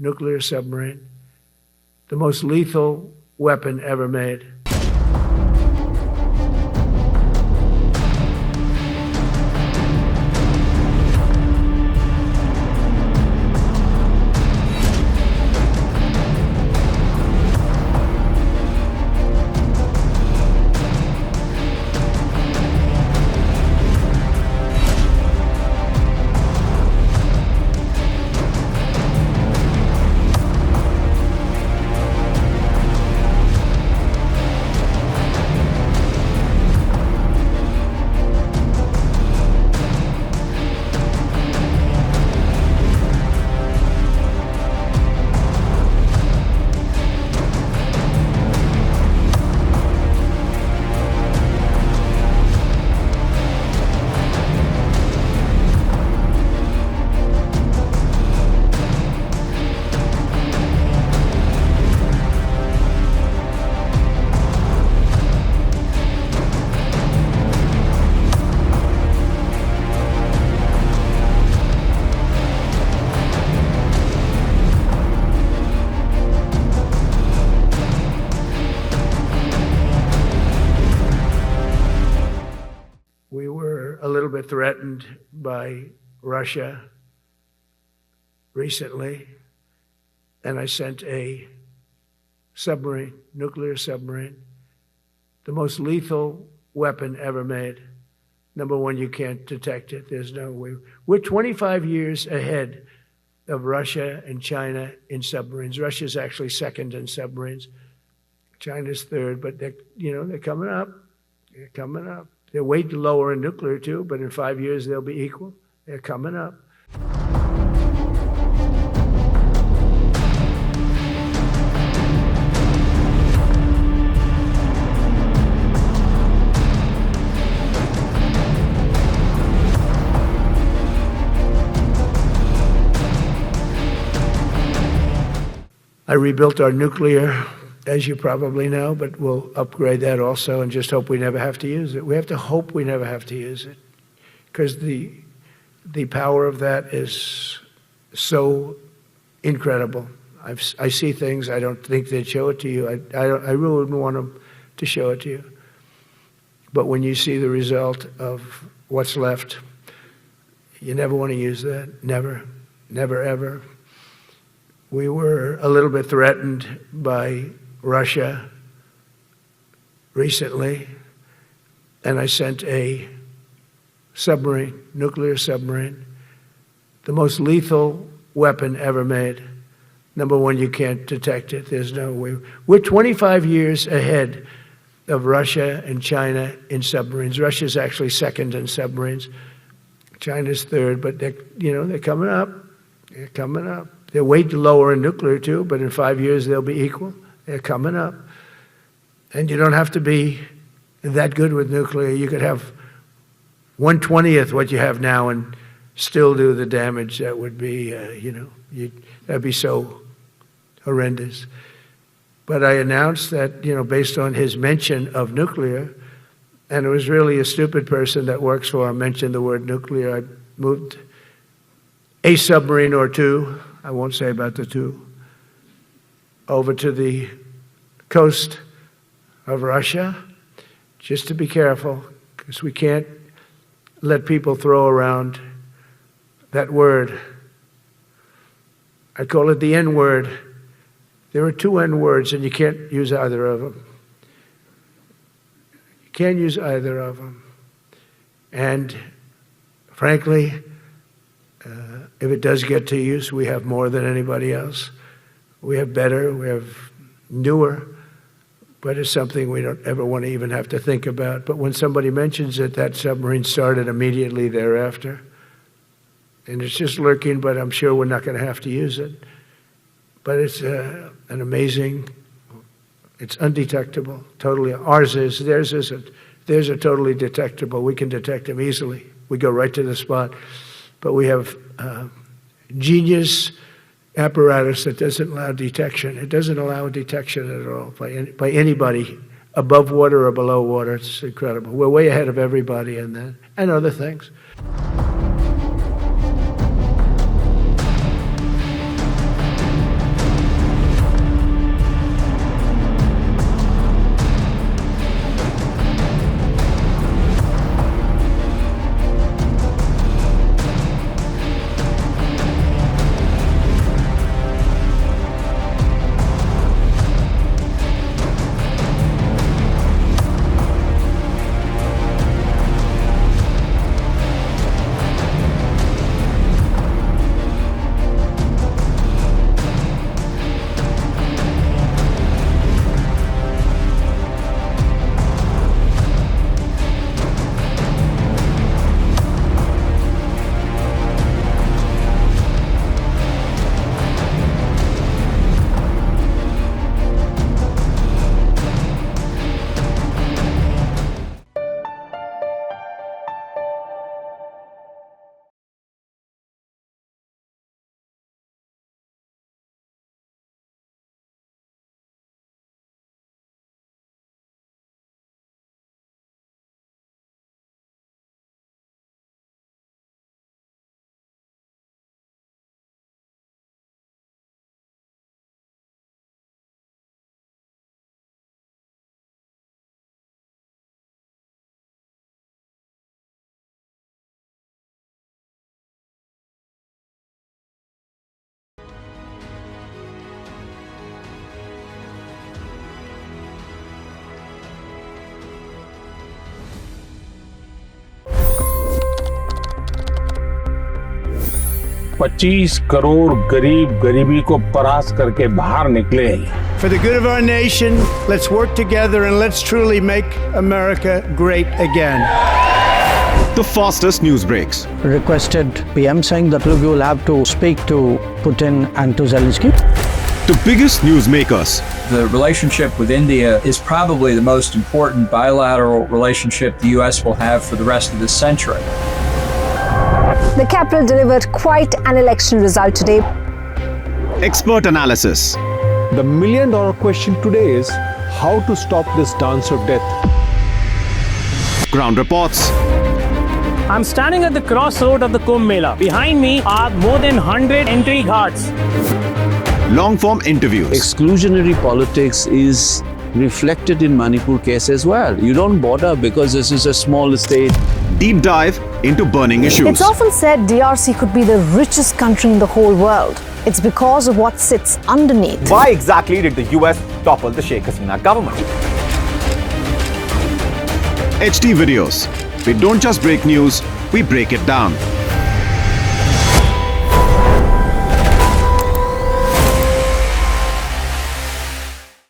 nuclear submarine, the most lethal weapon ever made. We were a little bit threatened by Russia recently, and I sent a submarine, nuclear submarine, the most lethal weapon ever made. Number one, you can't detect it. There's no way. We're 25 years ahead of Russia and China in submarines. Russia's actually second in submarines. China's third, but they're coming up. They're coming up. They're way lower in nuclear too, but in 5 years they'll be equal. They're coming up. I rebuilt our nuclear, as you probably know, but we'll upgrade that also and just hope we never have to use it. We have to hope we never have to use it because the power of that is so incredible. I see things, I don't think they'd show it to you. I really wouldn't want them to show it to you. But when you see the result of what's left, you never want to use that. Never, never, ever. We were a little bit threatened by Russia recently, and I sent a submarine, nuclear submarine, the most lethal weapon ever made. Number one, you can't detect it. There's no way. We're 25 years ahead of Russia and China in submarines. Russia's actually second in submarines. China's third, but they're coming up. They're coming up. They're way lower in nuclear too, but in 5 years they'll be equal. They're coming up. And you don't have to be that good with nuclear. You could have 1/20th what you have now and still do the damage that would be, that'd be so horrendous. But I announced that, based on his mention of nuclear, and it was really a stupid person that works for him mentioned the word nuclear, I moved a submarine or two, I won't say about the two, over to the coast of Russia, just to be careful, because we can't let people throw around that word. I call it the N-word. There are two N-words, and you can't use either of them. You can't use either of them. And frankly, if it does get to use, we have more than anybody else. We have better, we have newer, but it's something we don't ever want to even have to think about. But when somebody mentions it, that submarine started immediately thereafter. And it's just lurking, but I'm sure we're not going to have to use it. But it's an amazing, it's undetectable, totally. Ours is, theirs isn't. Theirs are totally detectable. We can detect them easily. We go right to the spot. But we have genius apparatus that doesn't allow detection. It doesn't allow detection at all by anybody above water or below water. It's incredible. We're way ahead of everybody in that and other things. 25 crore गरीब गरीबी को परास्त करके बाहर निकले। For the good of our nation, let's work together and let's truly make America great again. The fastest news breaks. Requested PM saying that look, you will have to speak to Putin and to Zelensky. The biggest newsmakers. The relationship with India is probably the most important bilateral relationship the US will have for the rest of this century. The capital delivered quite an election result today. Expert analysis. The million-dollar question today is how to stop this dance of death. Ground reports. I'm standing at the crossroad of the Kumbh Mela. Behind me are more than 100 entry ghats. Long-form interviews. Exclusionary politics is reflected in Manipur case as well. You don't bother because this is a small state. Deep dive into burning issues. It's often said DRC could be the richest country in the whole world. It's because of what sits underneath. Why exactly did the US topple the Sheikh Hasina government? HD videos. We don't just break news, we break it down.